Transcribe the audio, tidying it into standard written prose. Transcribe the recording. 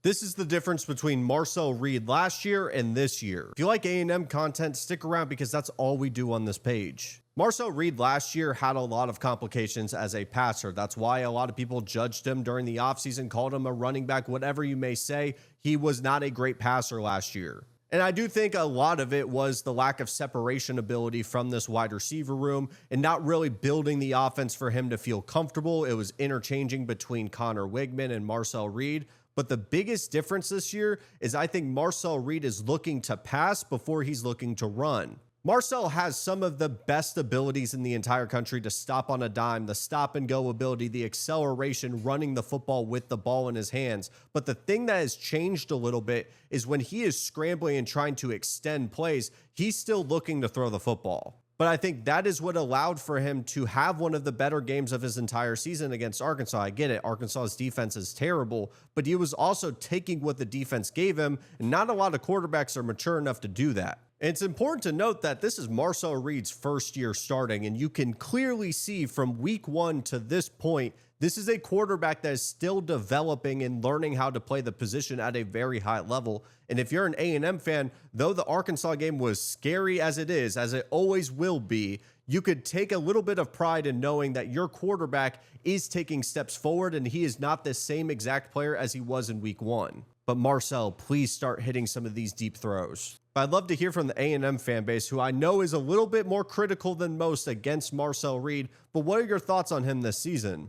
This is the difference between Marcel Reed last year and this year. If you like A&M content, stick around because that's all we do on this page. Marcel Reed last year had a lot of complications as a passer. That's why a lot of people judged him during the offseason, called him a running back, whatever you may say. He was not a great passer last year. And I do think a lot of it was the lack of separation ability from this wide receiver room and not really building the offense for him to feel comfortable. It was interchanging between Connor Wigman and Marcel Reed. But the biggest difference this year is I think Marcel Reed is looking to pass before he's looking to run. Marcel has some of the best abilities in the entire country to stop on a dime, the stop and go ability, the acceleration, running the football with the ball in his hands. But the thing that has changed a little bit is when he is scrambling and trying to extend plays, he's still looking to throw the football. But I think that is what allowed for him to have one of the better games of his entire season against Arkansas. I get it. Arkansas's defense is terrible, but he was also taking what the defense gave him, and not a lot of quarterbacks are mature enough to do that. And it's important to note that this is Marcel Reed's first year starting, and you can clearly see from week one to this point, this is a quarterback that is still developing and learning how to play the position at a very high level. And if you're an A&M fan, though the Arkansas game was scary as it is, as it always will be, you could take a little bit of pride in knowing that your quarterback is taking steps forward and he is not the same exact player as he was in week one. But Marcel, please start hitting some of these deep throws. I'd love to hear from the A&M fan base, who I know is a little bit more critical than most against Marcel Reed, but what are your thoughts on him this season?